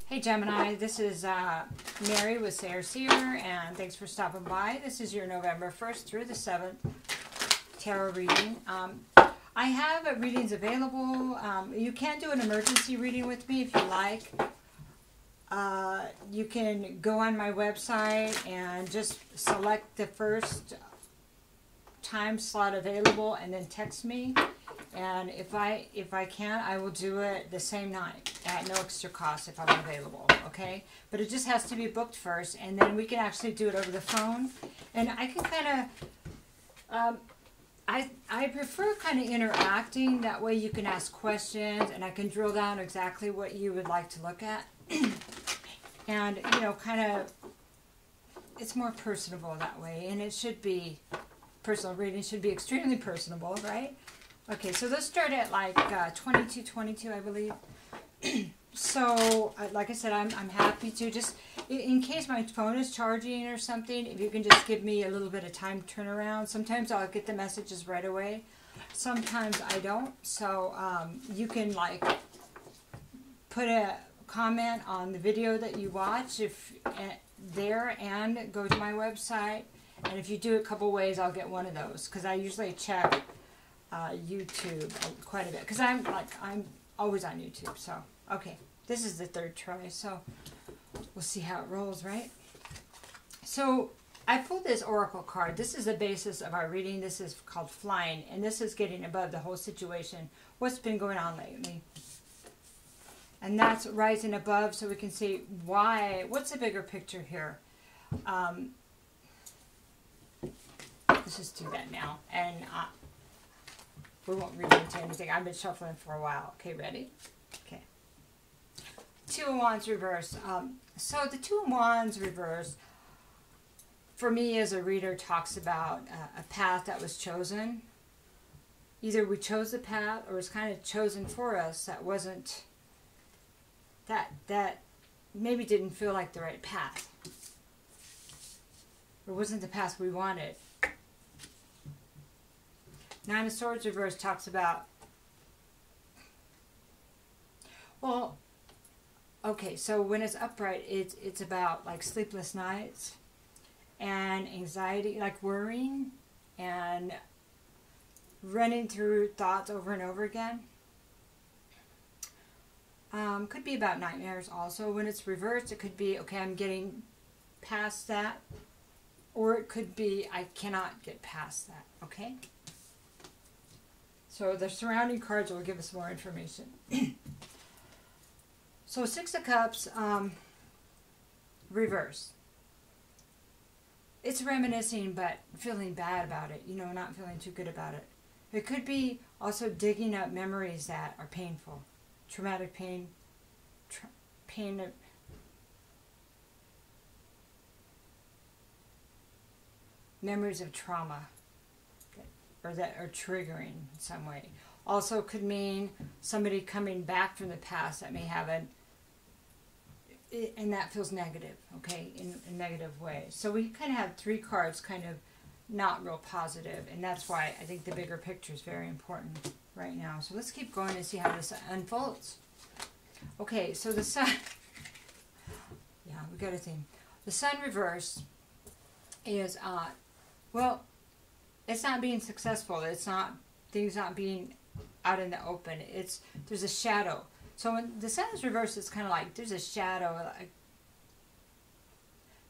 Hey Gemini, this is Mary with Sayre, and thanks for stopping by. This is your November 1st through the 7th tarot reading. I have readings available. You can do an emergency reading with me if you like. You can go on my website and just select the first time slot available and then text me. And if I can, I will do it the same night at no extra cost if I'm available, okay? But it just has to be booked first, and then we can actually do it over the phone. And I can kind of, I prefer kind of interacting. That way you can ask questions, and I can drill down exactly what you would like to look at. And, you know, kind of, it's more personable that way, and it should be, personal reading should be extremely personable, right? Okay, so let's start at like 22, I believe. So, like I said, I'm happy to just, in case my phone is charging or something, if you can just give me a little bit of time turnaround. Sometimes I'll get the messages right away. Sometimes I don't. So, you can like put a comment on the video that you watch if there and go to my website. And if you do it a couple ways, I'll get one of those because I usually check YouTube quite a bit because I'm always on YouTube. So okay, this is the third try, so we'll see how it rolls, right? So I pulled this oracle card. This is the basis of our reading. This is called Flying, and this is getting above the whole situation, what's been going on lately, and that's rising above so we can see why, what's the bigger picture here. Let's just do that now, and we won't read into anything. I've been shuffling for a while. Okay, ready? Okay. Two of Wands reversed. So the Two of Wands reversed, for me as a reader, talks about a path that was chosen. Either we chose the path or it's kind of chosen for us that wasn't, that maybe didn't feel like the right path. It wasn't the path we wanted. Nine of Swords reverse talks about, well, okay, so when it's upright, it's about like sleepless nights and anxiety, like worrying and running through thoughts over and over again. Could be about nightmares also. When it's reversed, it could be, okay, I'm getting past that. Or it could be, I cannot get past that, okay? So the surrounding cards will give us more information. So Six of Cups, reverse. It's reminiscing but feeling bad about it, you know, not feeling too good about it. It could be also digging up memories that are painful. Traumatic pain, memories of trauma. Or that are triggering in some way. Also could mean somebody coming back from the past that may have and that feels negative, okay, in a negative way. So we kind of have three cards kind of not real positive, and that's why I think the bigger picture is very important right now. So let's keep going and see how this unfolds. Okay, so the Sun, yeah, we got a theme. The Sun reverse is, well, it's not being successful. It's not, things not being out in the open. There's a shadow. So when the Sun is reversed, it's kind of like there's a shadow. Like,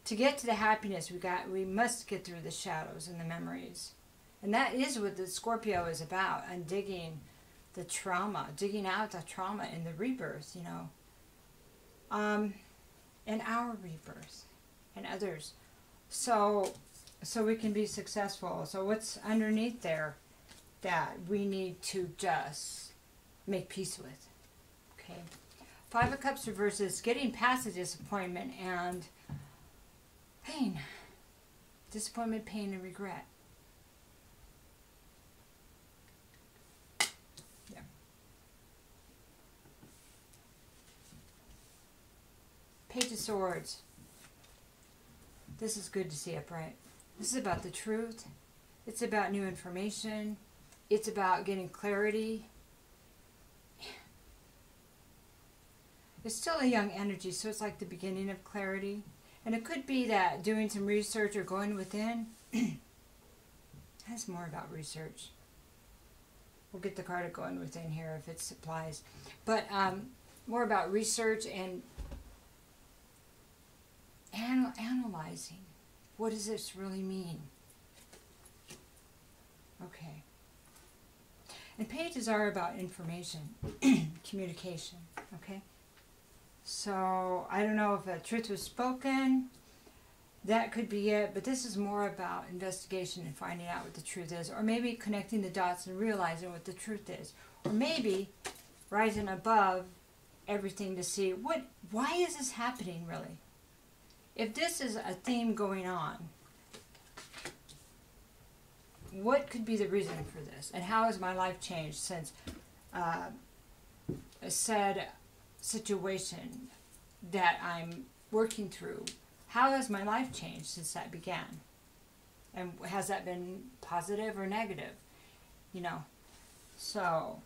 to get to the happiness, we must get through the shadows and the memories. And that is what the Scorpio is about, and digging the trauma, digging out the trauma in the rebirth, you know. And our rebirth and others. So we can be successful. So what's underneath there that we need to just make peace with? Okay. Five of Cups reverses getting past the disappointment and pain. Disappointment, pain, and regret. Yeah. Page of Swords. This is good to see upright. This is about the truth. It's about new information. It's about getting clarity. It's still a young energy, so it's like the beginning of clarity. And it could be that doing some research or going within. That's more about research. We'll get the card of going within here if it applies. But more about research and analyzing. What does this really mean? Okay. And pages are about information, communication, okay? So, I don't know if a truth was spoken. That could be it, but this is more about investigation and finding out what the truth is. Or maybe connecting the dots and realizing what the truth is. Or maybe rising above everything to see, why is this happening, really? If this is a theme going on, what could be the reason for this? And how has my life changed since a said situation that I'm working through? How has my life changed since that began? And has that been positive or negative? You know, so,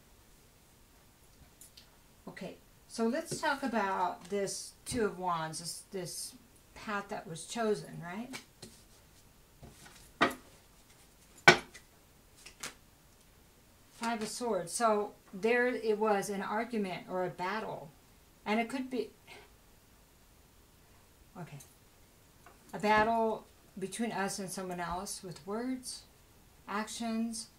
okay. So let's talk about this Two of Wands, this path that was chosen, right? Five of Swords. So there it was, an argument or a battle. And it could be, okay, a battle between us and someone else with words, actions,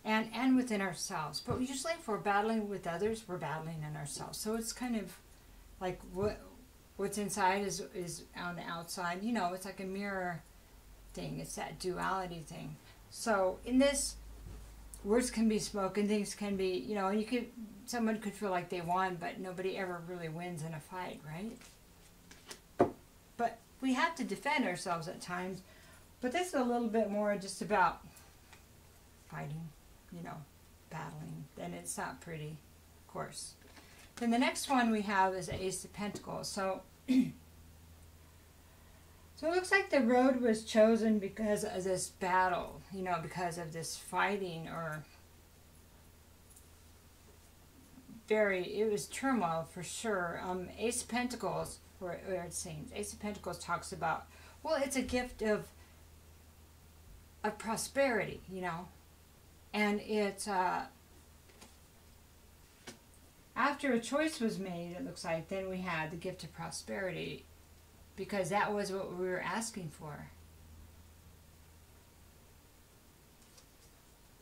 and within ourselves. But usually if we're battling with others, we're battling in ourselves. So it's kind of like what's inside is on the outside. You know, it's like a mirror thing. It's that duality thing. So in this, words can be spoken, things can be, you know, someone could feel like they won, but nobody ever really wins in a fight, right? But we have to defend ourselves at times. But this is a little bit more just about fighting, you know, battling. And it's not pretty, of course. Then the next one we have is Ace of Pentacles. So, so it looks like the road was chosen because of this battle, you know, because of this fighting, or it was turmoil for sure. Ace of Pentacles, where it seems, Ace of Pentacles talks about, well, it's a gift of prosperity, you know, and it's, after a choice was made, it looks like, then we had the gift of prosperity, because that was what we were asking for.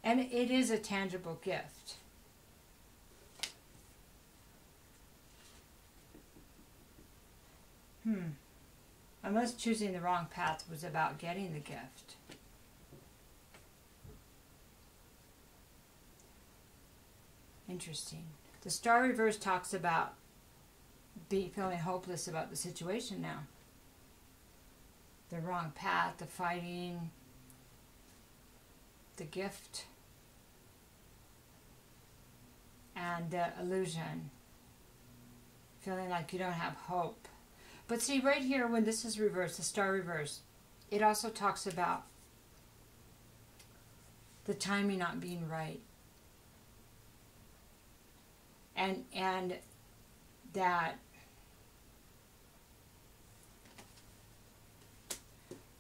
And it is a tangible gift. Unless choosing the wrong path was about getting the gift. Interesting. The Star Reverse talks about feeling hopeless about the situation now. The wrong path, the fighting, the gift, and the illusion. Feeling like you don't have hope. But see, right here, when this is reversed, the Star Reverse, it also talks about the timing not being right. And that,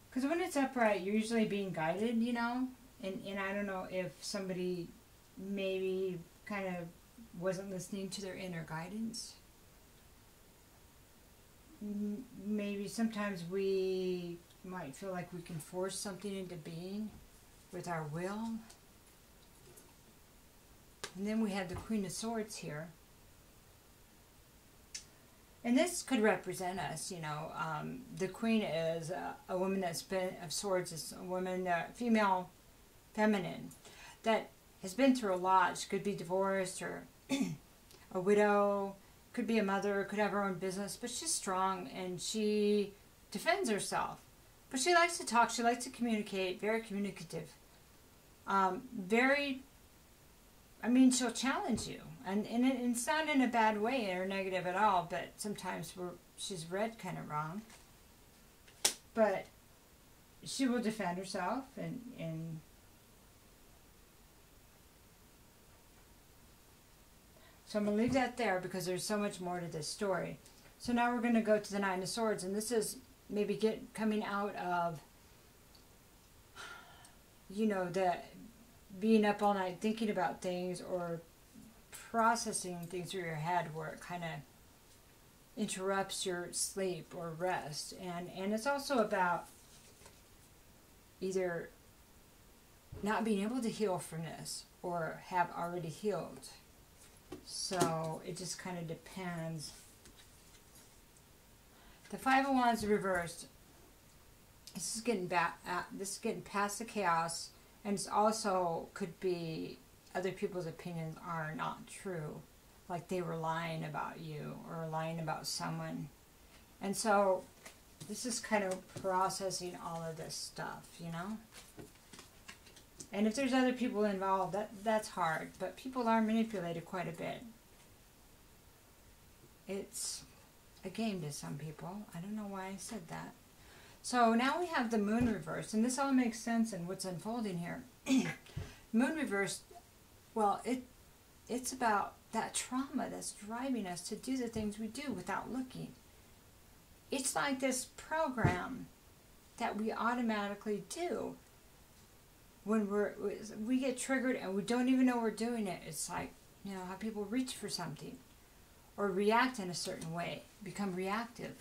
because when it's upright, you're usually being guided, you know, and I don't know if somebody maybe kind of wasn't listening to their inner guidance. Maybe sometimes we might feel like we can force something into being with our will. And then we have the Queen of Swords here. And this could represent us, you know. The Queen is a woman that's been, of Swords is a woman, female, feminine, that has been through a lot. She could be divorced or a widow, could be a mother, could have her own business, but she's strong and she defends herself. But she likes to talk, she likes to communicate, very communicative. I mean, she'll challenge you. And it's not in a bad way or negative at all, but sometimes she's read kind of wrong. But she will defend herself and so I'm going to leave that there because there's so much more to this story. So now we're going to go to the Nine of Swords, and this is maybe coming out of, you know, the being up all night thinking about things or processing things through your head where it kind of interrupts your sleep or rest. And it's also about either not being able to heal from this or have already healed. So it just kind of depends. The Five of Wands reversed. This is getting back. This is getting past the chaos, and it's also could be other people's opinions are not true, like they were lying about you or lying about someone, and so this is kind of processing all of this stuff, you know. And if there's other people involved, that's hard, but people are manipulated quite a bit. It's a game to some people. I don't know why I said that. So now we have the Moon reversed, and this all makes sense in what's unfolding here. Moon reversed, well, it's about that trauma that's driving us to do the things we do without looking. It's like this program that we automatically do when we get triggered and we don't even know we're doing it. It's like, you know, how people reach for something or react in a certain way, become reactive.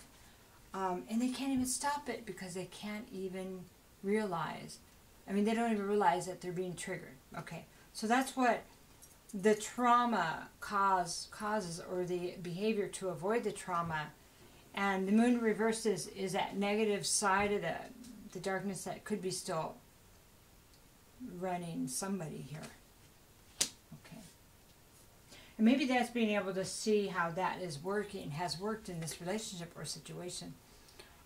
And they can't even stop it because they can't even realize. I mean, they don't even realize that they're being triggered. Okay, so that's what the trauma causes, or the behavior to avoid the trauma. And the Moon reversed is that negative side of the darkness that could be still running somebody here. Okay. And maybe that's being able to see how that is working, has worked in this relationship or situation.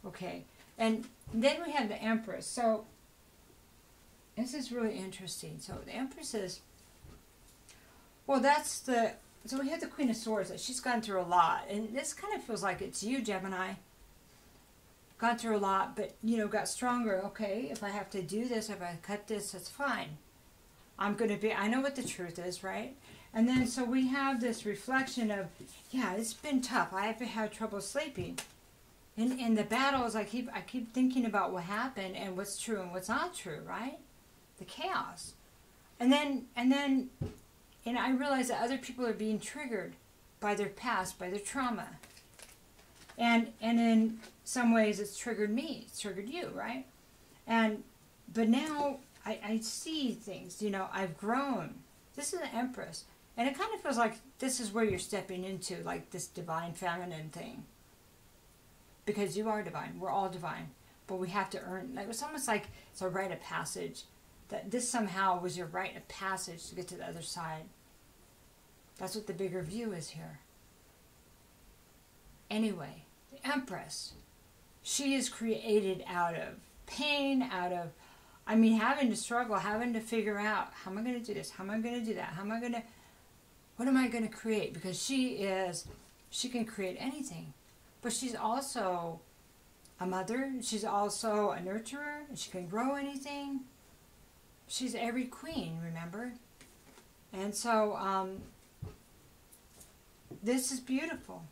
Okay. And then we have the Empress. So this is really interesting. So the Empress is, well, so we have the Queen of Swords. That she's gone through a lot. And this kind of feels like it's you, Gemini. Gone through a lot, but, you know, got stronger. Okay, if I have to do this, if I cut this, that's fine. I know what the truth is, right? And then, so we have this reflection of, yeah, it's been tough. I have had trouble sleeping. In the battles, I keep thinking about what happened and what's true and what's not true, right? The chaos. And then I realize that other people are being triggered by their past, by their trauma. And in some ways it's triggered me, it's triggered you, right? But now I see things, you know, I've grown. This is an Empress. And it kind of feels like this is where you're stepping into, like this divine feminine thing. Because you are divine, we're all divine. But we have to earn, like, it's almost like it's a rite of passage. That this somehow was your rite of passage to get to the other side. That's what the bigger view is here. Anyway, the Empress, she is created out of pain, out of, I mean, having to struggle, having to figure out, how am I going to do this? How am I going to do that? What am I going to create? Because she can create anything. But she's also a mother. She's also a nurturer. And she can grow anything. She's every queen, remember? And so, this is beautiful.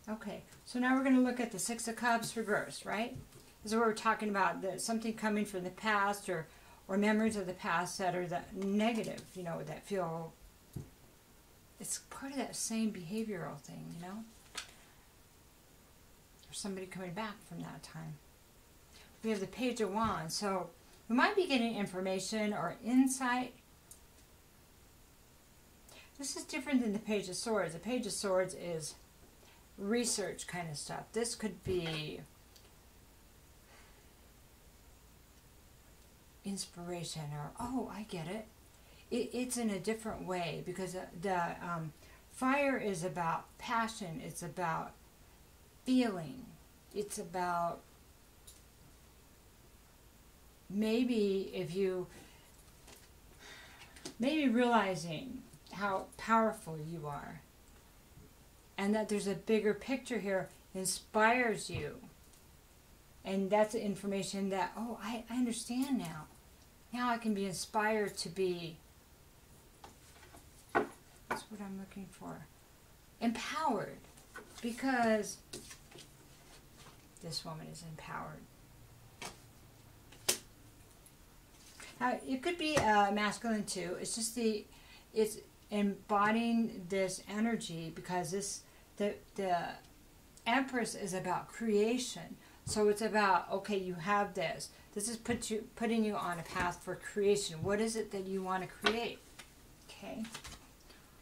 Okay, so now we're going to look at the Six of Cups reversed, right? This is where we're talking about something coming from the past or memories of the past that are the negative, you know, that feel, it's part of that same behavioral thing, you know? Or somebody coming back from that time. We have the Page of Wands, so we might be getting information or insight. This is different than the Page of Swords. The Page of Swords is research kind of stuff. This could be inspiration or, oh, I get it. It's in a different way because the fire is about passion. It's about feeling. It's about maybe realizing how powerful you are. And that there's a bigger picture here, inspires you. And that's the information that, oh, I understand now. Now I can be inspired to be, that's what I'm looking for. empowered, because this woman is empowered. Now, it could be masculine too. It's just it's embodying this energy, because the Empress is about creation. So it's about, okay, you have this. This is putting you on a path for creation. What is it that you want to create? Okay.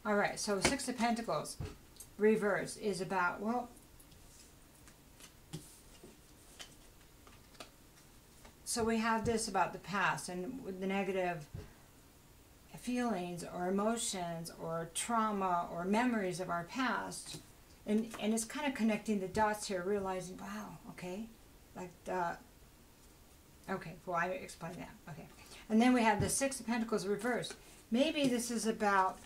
All right, so Six of Pentacles, reverse, is about, well, so we have this about the past and the negative feelings or emotions or trauma or memories of our past. And it's kind of connecting the dots here, realizing, wow, okay, like okay, well, I explained that, okay. And then we have the Six of Pentacles reversed. Maybe this is about,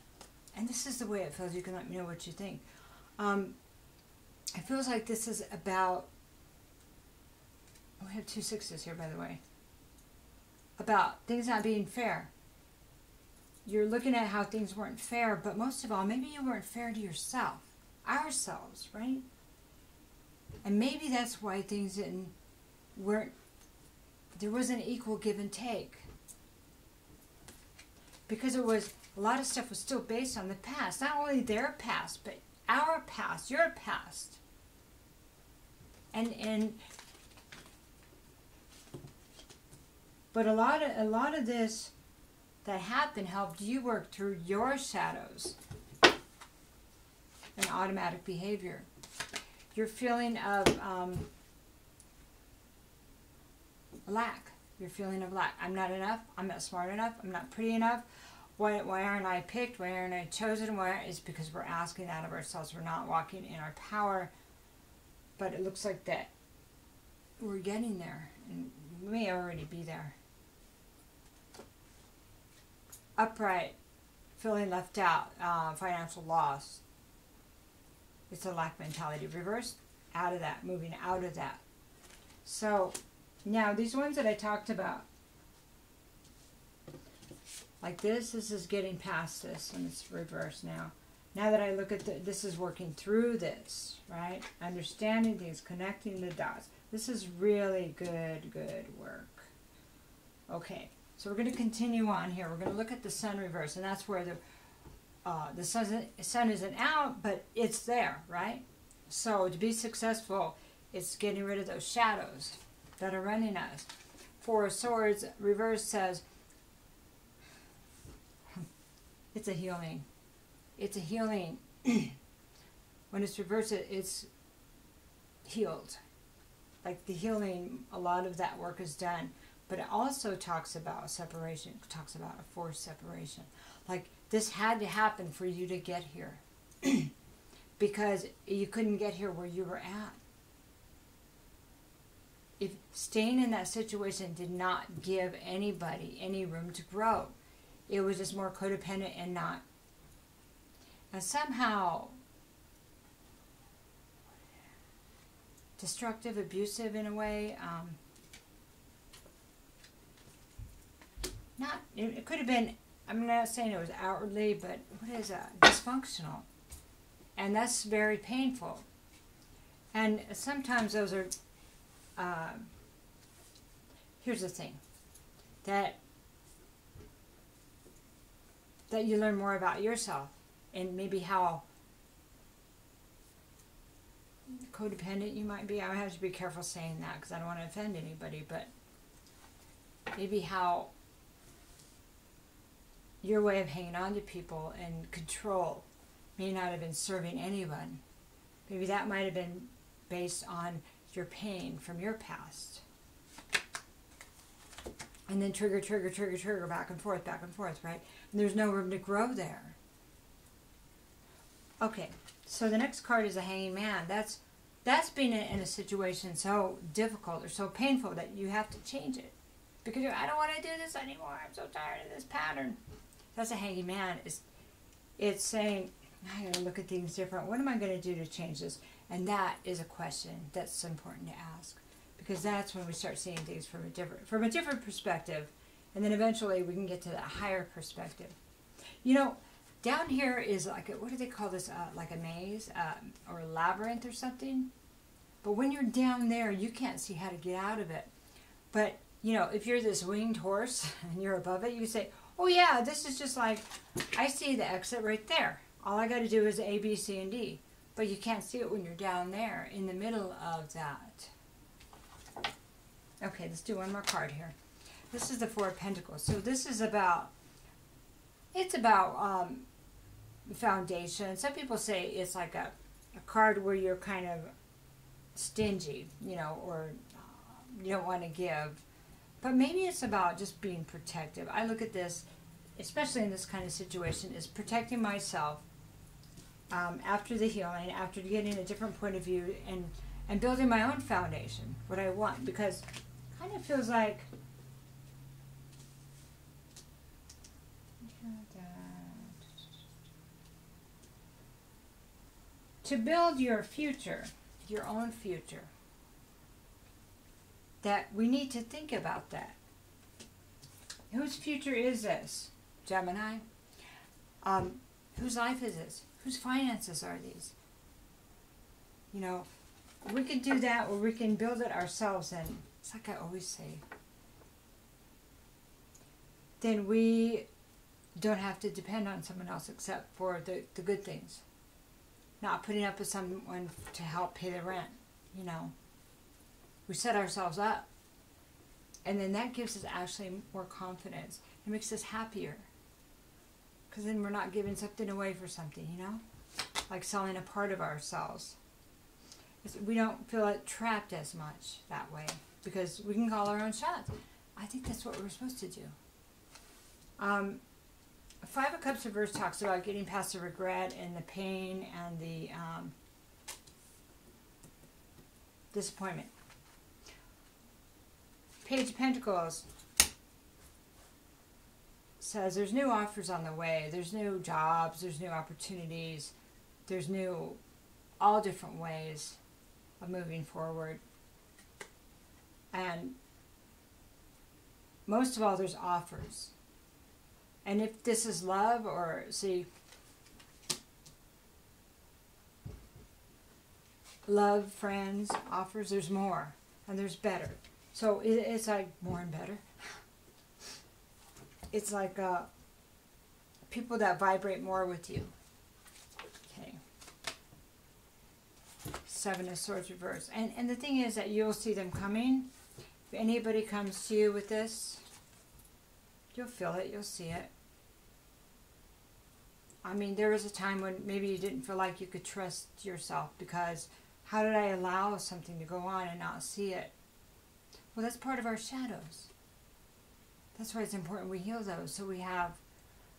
and this is the way it feels, you can let me know what you think. It feels like this is about, we have two sixes here, by the way, about things not being fair. You're looking at how things weren't fair, but most of all, maybe you weren't fair to yourself, ourselves, right? And maybe that's why things weren't, there wasn't equal give and take. Because it was, a lot of stuff was still based on the past. Not only their past, but our past, your past. But a lot of this that happened helped you work through your shadows and automatic behavior. Your feeling of lack. Your feeling of lack. I'm not enough. I'm not smart enough. I'm not pretty enough. Why aren't I picked? Why aren't I chosen? It's because we're asking that of ourselves. We're not walking in our power. But it looks like that we're getting there. And we may already be there. Upright. Feeling left out. Financial loss. It's a lack mentality. Reverse. Out of that. Moving out of that. So, now these ones that I talked about. Like this is getting past this, and it's reversed now. Now that I look at this is working through this, right? Understanding things, connecting the dots. This is really good work. Okay, so we're going to continue on here. We're going to look at the Sun reverse, and that's where the sun isn't out, but it's there, right? So to be successful, it's getting rid of those shadows that are running us. Four of Swords reverse says, it's a healing. It's a healing. When it's reversed, it's healed. Like the healing, a lot of that work is done. But it also talks about separation. It talks about a forced separation. Like this had to happen for you to get here. Because you couldn't get here where you were at. If staying in that situation did not give anybody any room to grow. It was just more codependent and not. And somehow destructive, abusive in a way. It could have been, I'm not saying it was outwardly, but what is that? Dysfunctional. And that's very painful. And sometimes those are, here's the thing, that you learn more about yourself and maybe how codependent you might be. I have to be careful saying that because I don't want to offend anybody, but maybe how your way of hanging on to people and control may not have been serving anyone. Maybe that might have been based on your pain from your past. And then trigger, back and forth, right? And there's no room to grow there. Okay, so the next card is a Hanging Man. That's being in a situation so difficult or so painful that you have to change it. Because I don't want to do this anymore. I'm so tired of this pattern. That's a Hanging Man. It's saying, I gotta look at things different. What am I going to do to change this? And that is a question that's important to ask. Because that's when we start seeing things from a different perspective. And then eventually we can get to that higher perspective. You know, down here is like, what do they call this? Like a maze or a labyrinth or something. But when you're down there, you can't see how to get out of it. But, you know, if you're this winged horse and you're above it, you say, oh yeah, this is just like, I see the exit right there. All I got to do is A, B, C, and D. But you can't see it when you're down there in the middle of that. Okay, let's do one more card here. This is the Four of Pentacles. So this is about, it's about foundation. Some people say it's like a card where you're kind of stingy, you know, or you don't want to give. But maybe it's about just being protective. I look at this, especially in this kind of situation, is protecting myself after the healing, after getting a different point of view, and building my own foundation, what I want. Because it kind of feels like to build your future, your own future, that we need to think about that. Whose future is this? Gemini? Whose life is this? Whose finances are these? You know, we can do that, or we can build it ourselves, and it's like I always say, then we don't have to depend on someone else except for the good things. Not putting up with someone to help pay the rent, you know. We set ourselves up. And then that gives us actually more confidence. It makes us happier. Because then we're not giving something away for something, you know? Like selling a part of ourselves. We don't feel like trapped as much that way. Because we can call our own shots. I think that's what we're supposed to do. Five of Cups reverse talks about getting past the regret and the pain and the disappointment. Page of Pentacles says there's new offers on the way. There's new jobs. There's new opportunities. There's new, all different ways of moving forward. And most of all, there's offers. And if this is love, or see, love, friends, offers, there's more. And there's better. So it's like more and better. It's like people that vibrate more with you. Okay. Seven of Swords reverse. And the thing is that you'll see them coming. If anybody comes to you with this, you'll feel it, you'll see it. I mean, there was a time when maybe you didn't feel like you could trust yourself, because how did I allow something to go on and not see it? Well, that's part of our shadows. That's why it's important we heal those, so we have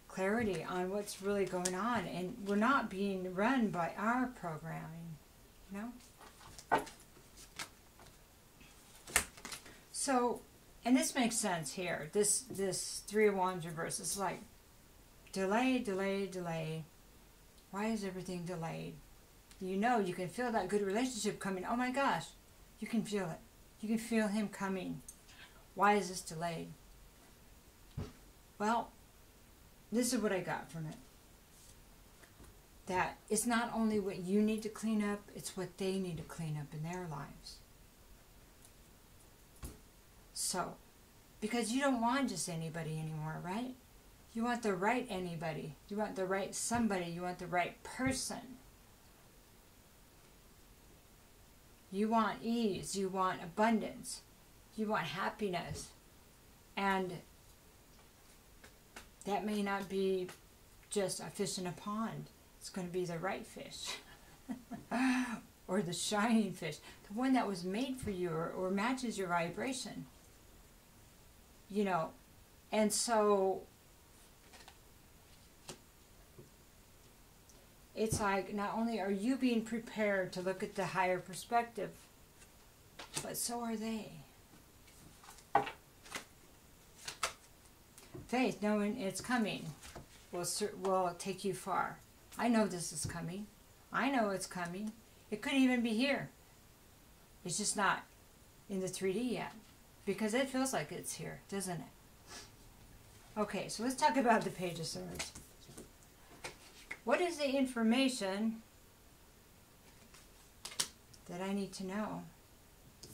clarity on what's really going on, and we're not being run by our programming, you know? So, and this makes sense here. This Three of Wands reverse is like delay, delay, delay. Why is everything delayed? You know, you can feel that good relationship coming. Oh my gosh, you can feel it. You can feel him coming. Why is this delayed? Well, this is what I got from it. That it's not only what you need to clean up, it's what they need to clean up in their lives. So, because you don't want just anybody anymore, right? You want the right anybody. You want the right somebody. You want the right person. You want ease, you want abundance, you want happiness, and that may not be just a fish in a pond. It's going to be the right fish, or the shining fish, the one that was made for you, or matches your vibration, you know. And so it's like, not only are you being prepared to look at the higher perspective, but so are they. Faith, knowing it's coming, will take you far. I know this is coming. I know it's coming. It could even be here. It's just not in the 3D yet, because it feels like it's here, doesn't it? Okay, so let's talk about the Page of Swords. What is the information that I need to know?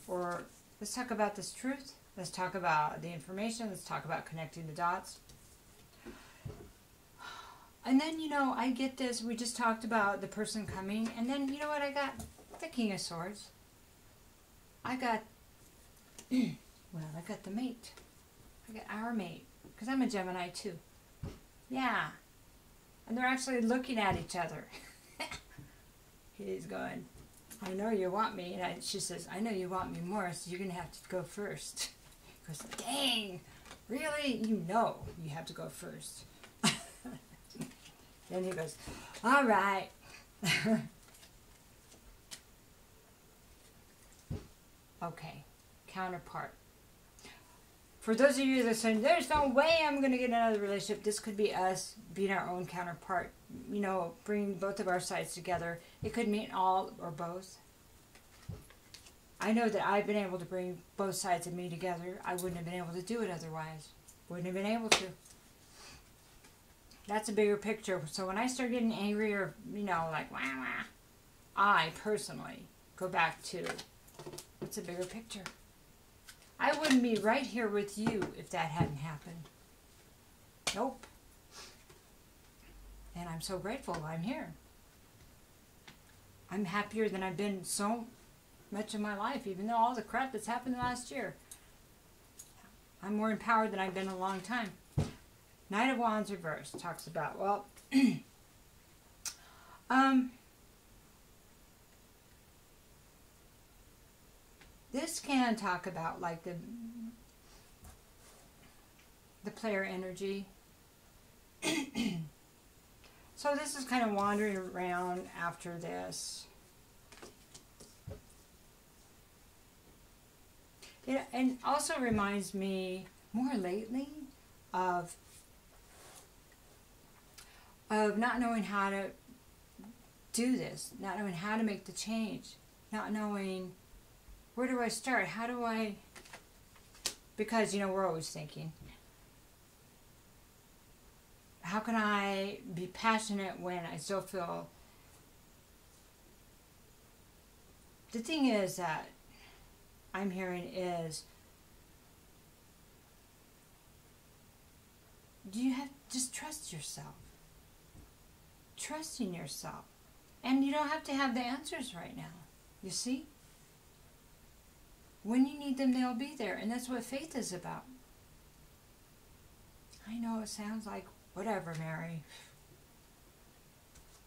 Or let's talk about this truth. Let's talk about the information. Let's talk about connecting the dots. And then, you know, I get this. We just talked about the person coming. And then, you know what I got? The King of Swords. I got, well, I got the mate. I got our mate. Because I'm a Gemini too. Yeah. And they're actually looking at each other. He's going, I know you want me. And she says, I know you want me more, so you're going to have to go first. He goes, dang, really? You know you have to go first. Then he goes, all right. Okay, counterpart. For those of you that are saying, there's no way I'm going to get another relationship, this could be us being our own counterpart. You know, bringing both of our sides together. It could mean all or both. I know that I've been able to bring both sides of me together. I wouldn't have been able to do it otherwise. Wouldn't have been able to. That's a bigger picture. So when I start getting angry or, you know, like, wah, wah, I personally go back to, what's a bigger picture? I wouldn't be right here with you if that hadn't happened. Nope. And I'm so grateful I'm here. I'm happier than I've been so much of my life, even though all the crap that's happened last year. I'm more empowered than I've been in a long time. Knight of Wands reversed talks about, well, this can talk about like the player energy. So this is kind of wandering around after this. It and also reminds me more lately of not knowing how to do this, not knowing how to make the change, not knowing where do I start, how do I, because, you know, we're always thinking, how can I be passionate when I still feel, the thing is that I'm hearing is, you have just trust yourself. Trusting yourself. And you don't have to have the answers right now. You see? When you need them, they'll be there. And that's what faith is about. I know it sounds like, whatever, Mary.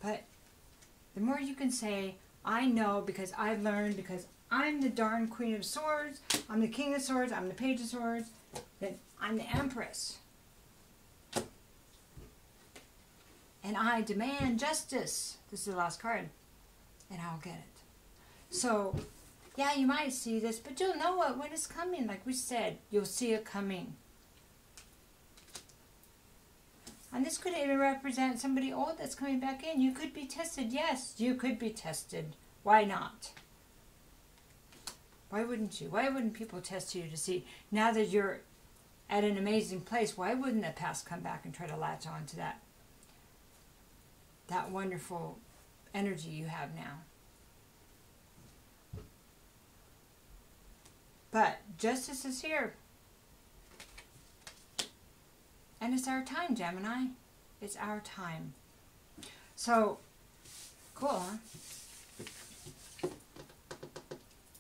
But the more you can say, I know because I've learned, because I'm the darn Queen of Swords, I'm the King of Swords, I'm the Page of Swords, then I'm the Empress. And I demand justice. This is the last card. And I'll get it. So, yeah, you might see this, but you'll know it when it's coming. Like we said, you'll see it coming. And this could even represent somebody old that's coming back in. You could be tested. Yes, you could be tested. Why not? Why wouldn't you? Why wouldn't people test you to see, now that you're at an amazing place, why wouldn't the past come back and try to latch on to that wonderful energy you have now? But justice is here. And it's our time, Gemini. It's our time. So, cool, huh?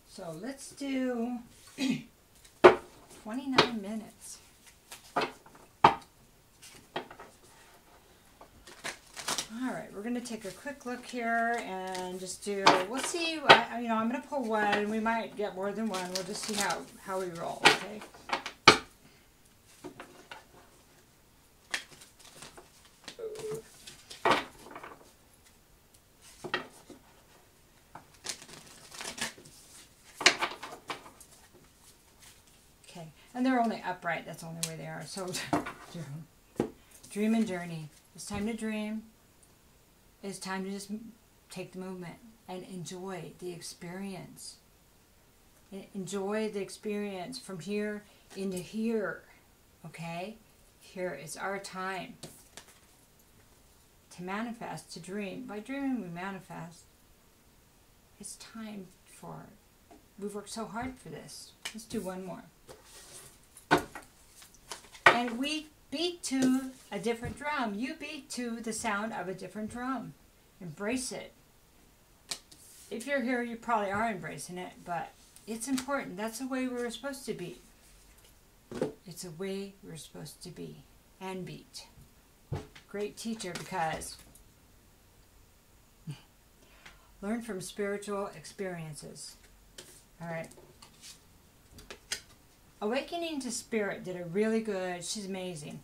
So let's do 29 minutes. Alright, we're going to take a quick look here and just do, we'll see, you know, I'm going to pull one. We might get more than one. We'll just see how we roll, okay? Okay, and they're only upright. That's the only way they are. So, dream and journey. It's time to dream. It's time to just take the movement and enjoy the experience. Enjoy the experience from here into here. Okay? Here, it's our time. to manifest, to dream. By dreaming, we manifest. It's time for it. We've worked so hard for this. Let's do one more. And we beat to a different drum. You beat to the sound of a different drum. Embrace it. If you're here, you probably are embracing it, but it's important. That's the way we're supposed to be. It's the way we're supposed to be and beat. Great teacher, because learn from spiritual experiences. All right. Awakening to Spirit did a really good, she's amazing.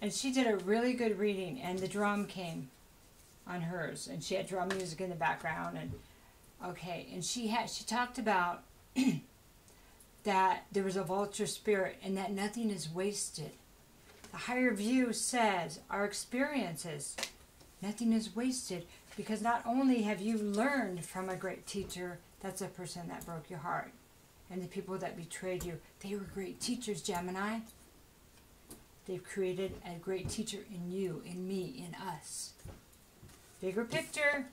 And she did a really good reading, and the drum came on hers, and she had drum music in the background, and okay, and she talked about that there was a vulture spirit and that nothing is wasted. The higher view says our experiences, nothing is wasted, because not only have you learned from a great teacher, that's a person that broke your heart, and the people that betrayed you, they were great teachers, Gemini. They've created a great teacher in you, in me, in us. Bigger picture.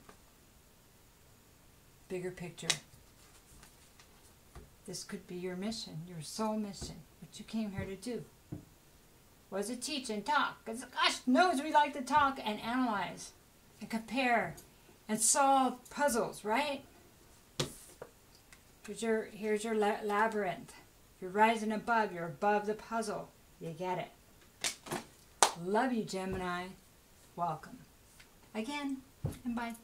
Bigger picture. This could be your mission, your soul mission, what you came here to do. Was to teach and talk. Because gosh knows we like to talk and analyze and compare and solve puzzles, right? Here's your labyrinth. You're rising above. You're above the puzzle. You get it. Love you, Gemini. Welcome. Again, and bye.